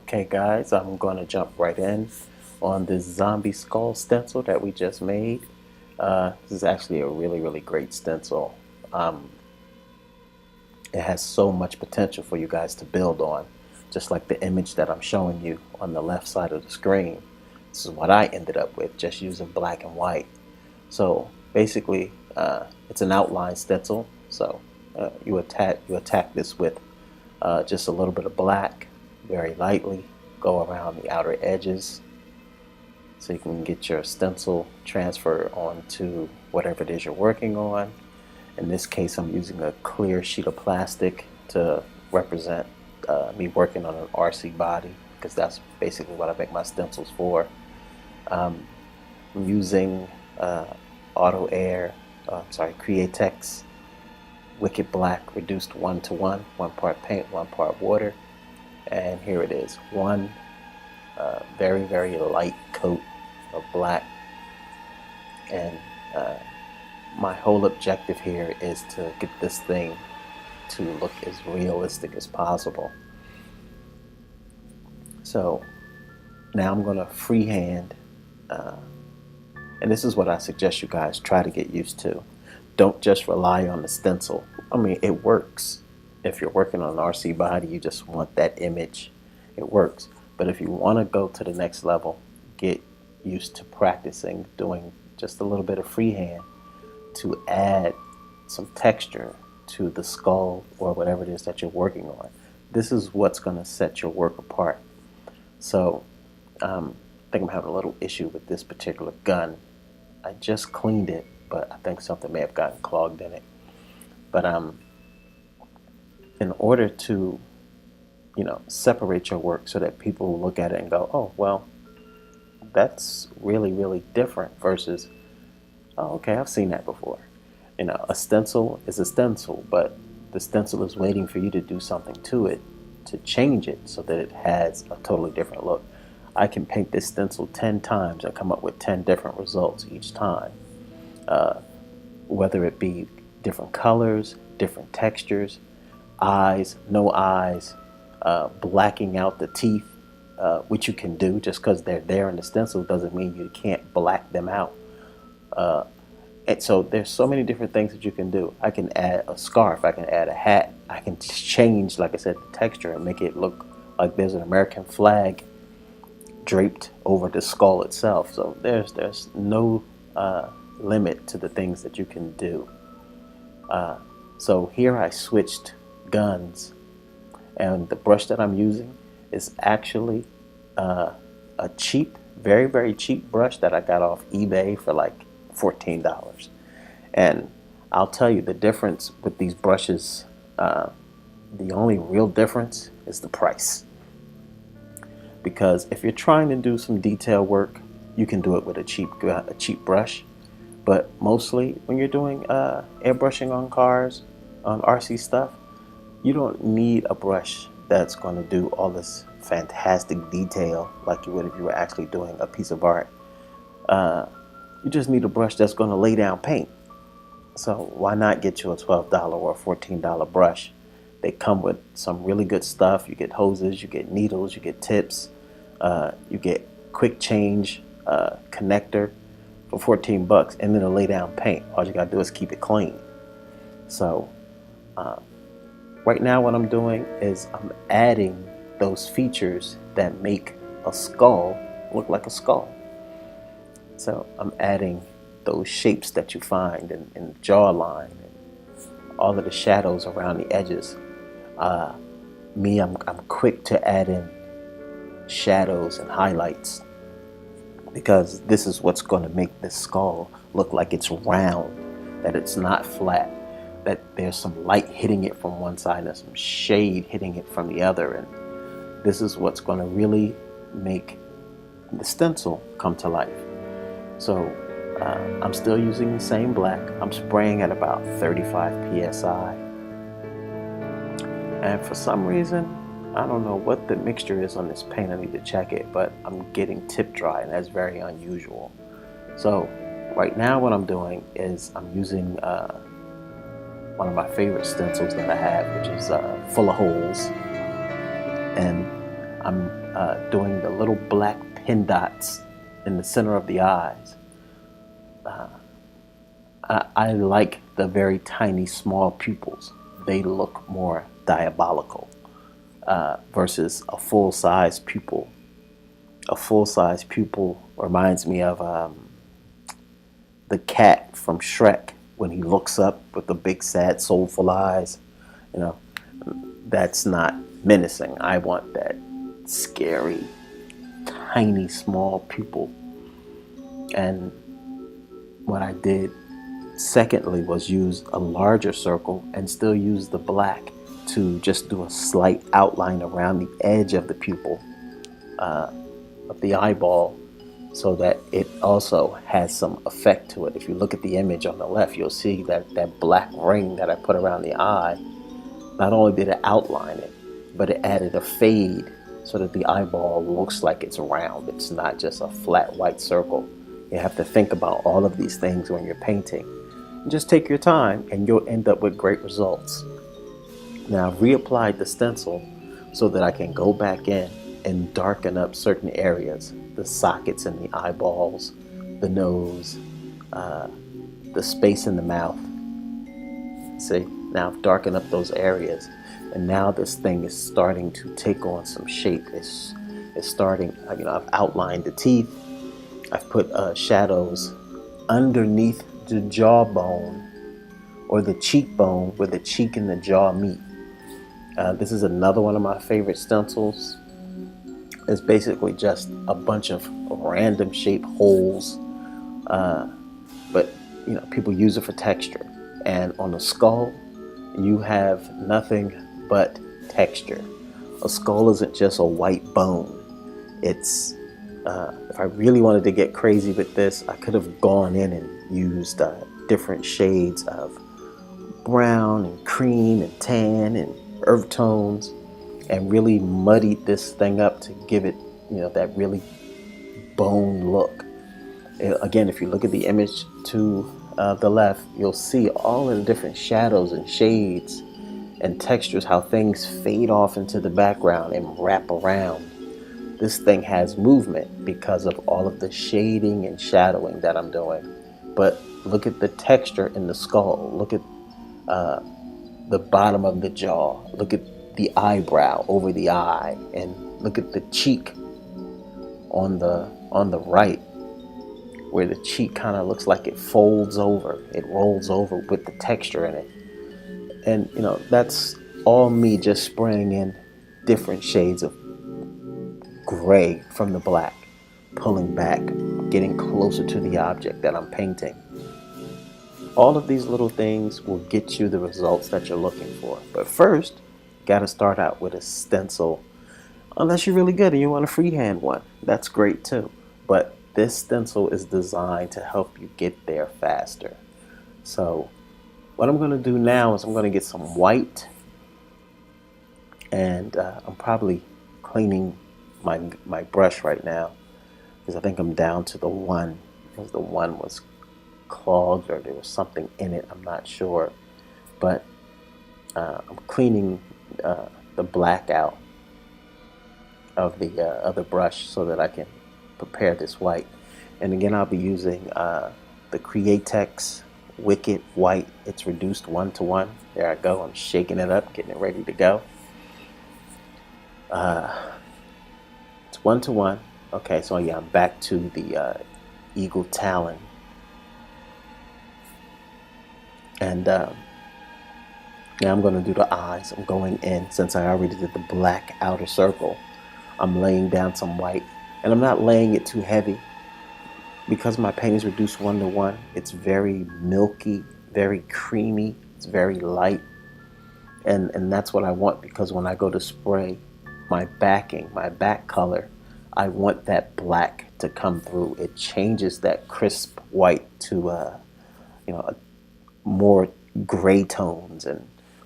Okay guys, I'm going to jump right in on this zombie skull stencil that we just made. This is actually a really great stencil. It has so much potential for you guys to build on, just like the image that I'm showing you on the left side of the screen. This is what I ended up with, just using black and white. So basically, it's an outline stencil. So you attack this with just a little bit of black, very lightly, go around the outer edges so you can get your stencil transferred onto whatever it is you're working on. In this case, I'm using a clear sheet of plastic to represent me working on an RC body, because that's basically what I make my stencils for. I'm using Createx Wicked Black reduced 1:1, 1 part paint, 1 part water, and here it is, one very light coat of black. And my whole objective here is to get this thing to look as realistic as possible. So now I'm going to freehand, and this is what I suggest you guys try to get used to. Don't just rely on the stencil. I mean, it works. If you're working on an RC body, you just want that image, it works. But if you want to go to the next level, get used to practicing doing just a little bit of freehand to add some texture to the skull or whatever it is that you're working on. This is what's going to set your work apart. So I think I'm having a little issue with this particular gun. I just cleaned it, but I think something may have gotten clogged in it. But in order to, separate your work so that people look at it and go, oh, well, that's really different versus, oh, okay, I've seen that before. A stencil is a stencil, but the stencil is waiting for you to do something to it, to change it so that it has a totally different look. I can paint this stencil 10 times and come up with 10 different results each time. Whether it be different colors, different textures, eyes, no eyes, blacking out the teeth, which you can do. Just because they're there in the stencil doesn't mean you can't black them out. And so there's so many different things that you can do. I can add a scarf, I can add a hat, I can change, like I said, the texture and make it look like there's an American flag draped over the skull itself. So there's no limit to the things that you can do. So here I switched guns, and the brush that I'm using is actually a cheap, very cheap brush that I got off eBay for like $14. And I'll tell you the difference with these brushes, the only real difference is the price. Because if you're trying to do some detail work, you can do it with a cheap brush. But mostly when you're doing airbrushing on cars, on RC stuff, you don't need a brush that's going to do all this fantastic detail like you would if you were actually doing a piece of art. You just need a brush that's going to lay down paint. So why not get you a $12 or a $14 brush? They come with some really good stuff. You get hoses, you get needles, you get tips, you get quick change connector for 14 bucks, and then a lay down paint. All you gotta do is keep it clean. So right now what I'm doing is I'm adding those features that make a skull look like a skull. So I'm adding those shapes that you find in the jawline and all of the shadows around the edges. I'm quick to add in shadows and highlights, because this is what's going to make this skull look like it's round, that it's not flat, that there's some light hitting it from one side and some shade hitting it from the other. And this is what's going to really make the stencil come to life. So I'm still using the same black. I'm spraying at about 35 psi. And for some reason, I don't know what the mixture is on this paint, I need to check it, but I'm getting tip dry, and that's very unusual. So right now what I'm doing is I'm using one of my favorite stencils that I have, which is full of holes. And I'm doing the little black pin dots in the center of the eyes. I like the very tiny, small pupils. They look more diabolical versus a full-size pupil. A full-size pupil reminds me of the cat from Shrek when he looks up with the big, sad, soulful eyes. You know, that's not menacing. I want that scary, tiny, small pupil. And what I did secondly was use a larger circle and still use the black to just do a slight outline around the edge of the pupil of the eyeball, so that it also has some effect to it. If you look at the image on the left, you'll see that that black ring that I put around the eye, not only did it outline it, but it added a fade so that the eyeball looks like it's round. It's not just a flat white circle. You have to think about all of these things when you're painting. Just take your time and you'll end up with great results. Now I've reapplied the stencil so that I can go back in and darken up certain areas, the sockets in the eyeballs, the nose, the space in the mouth. See, now I've darkened up those areas, and now this thing is starting to take on some shape. It's starting, I've outlined the teeth. I've put shadows underneath the jawbone or the cheekbone where the cheek and the jaw meet. This is another one of my favorite stencils. It's basically just a bunch of random shaped holes, but people use it for texture. And on a skull, you have nothing but texture. A skull isn't just a white bone. It's if I really wanted to get crazy with this, I could have gone in and used different shades of brown and cream and tan and earth tones, and really muddied this thing up to give it, that really bone look. Again, if you look at the image to the left, you'll see all of the different shadows and shades and textures, how things fade off into the background and wrap around. This thing has movement because of all of the shading and shadowing that I'm doing. But look at the texture in the skull. Look at the bottom of the jaw. Look at the eyebrow over the eye, and look at the cheek on the right, where the cheek kind of looks like it folds over, it rolls over with the texture in it. And that's all me just spraying in different shades of gray from the black, pulling back, getting closer to the object that I'm painting. All of these little things will get you the results that you're looking for. But first, you got to start out with a stencil. Unless you're really good and you want a freehand one, that's great too. But this stencil is designed to help you get there faster. So what I'm going to do now is I'm going to get some white, and I'm probably cleaning my brush right now, because I think I'm down to the one, because the one was clogged or there was something in it, I'm not sure. But I'm cleaning the black out of the other brush so that I can prepare this white. And again, I'll be using the Createx Wicked White. It's reduced 1:1. There I go. I'm shaking it up, getting it ready to go. It's 1:1. Okay, so yeah, I'm back to the Eagle Talon. And now I'm going to do the eyes. I'm going in, since I already did the black outer circle, I'm laying down some white. And I'm not laying it too heavy, because my paint is reduced 1:1. It's very milky, very creamy. It's very light. And that's what I want, because when I go to spray my backing, my back color, I want that black to come through. It changes that crisp white to more gray tones,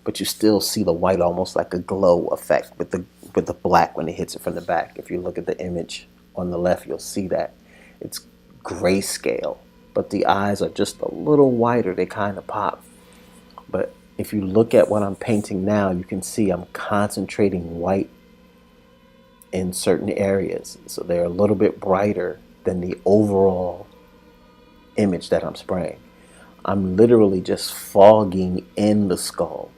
but you still see the white almost like a glow effect with the black when it hits it from the back. If you look at the image on the left, you'll see that it's grayscale, but the eyes are just a little whiter. They kind of pop. But if you look at what I'm painting now, you can see I'm concentrating white in certain areas. So they're a little bit brighter than the overall image that I'm spraying. I'm literally just fogging in the skull.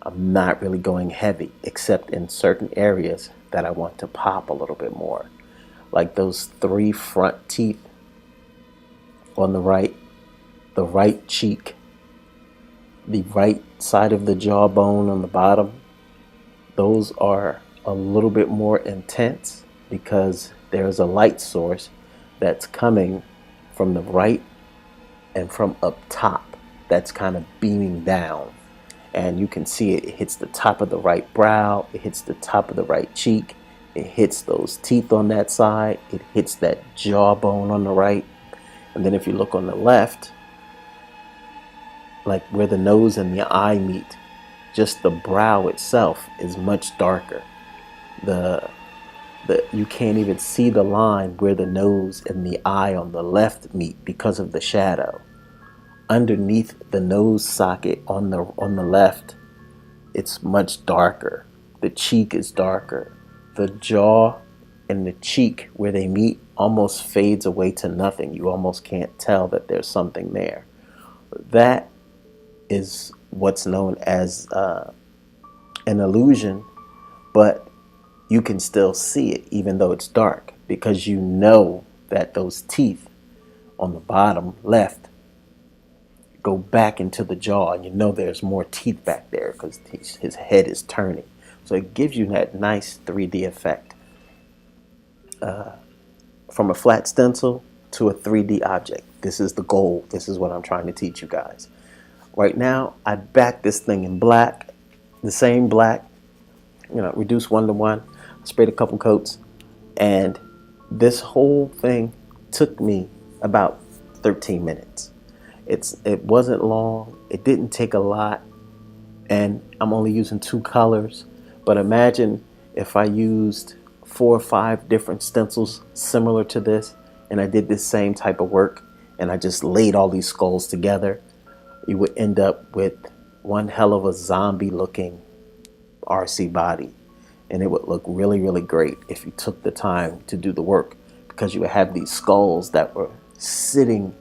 I'm not really going heavy, except in certain areas that I want to pop a little bit more. Like those 3 front teeth on the right cheek, the right side of the jawbone on the bottom. Those are a little bit more intense because there's a light source that's coming from the right and from up top that's kind of beaming down. And you can see it hits the top of the right brow, it hits the top of the right cheek, it hits those teeth on that side, it hits that jawbone on the right. And then if you look on the left, like where the nose and the eye meet, just the brow itself is much darker. You can't even see the line where the nose and the eye on the left meet because of the shadow. Underneath the nose socket on the left, it's much darker. The cheek is darker. The jaw and the cheek where they meet almost fades away to nothing. You almost can't tell that there's something there. That is what's known as an illusion, but you can still see it even though it's dark, because you know that those teeth on the bottom left go back into the jaw, and you know there's more teeth back there because his head is turning. So it gives you that nice 3D effect. From a flat stencil to a 3D object. This is the goal. This is what I'm trying to teach you guys. Right now, I backed this thing in black, the same black, reduced 1:1. Sprayed a couple coats, and this whole thing took me about 13 minutes. It wasn't long. It didn't take a lot, and I'm only using 2 colors. But imagine if I used 4 or 5 different stencils similar to this, and I did this same type of work, and I just laid all these skulls together. You would end up with one hell of a zombie looking RC body, and it would look really, really great if you took the time to do the work, because you would have these skulls that were sitting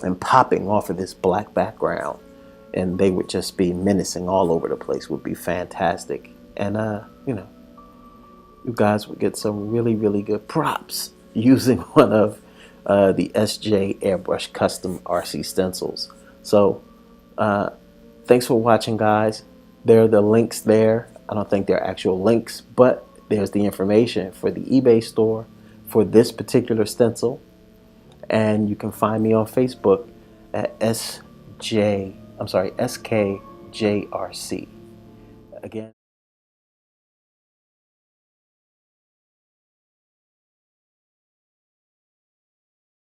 and popping off of this black background, and they would just be menacing all over the place. It would be fantastic. And you guys would get some really, really good props using one of the SJ Airbrush Custom RC stencils. So thanks for watching, guys. There are the links there. I don't think they're actual links, but there's the information for the eBay store for this particular stencil. And you can find me on Facebook at SKJRC. Again.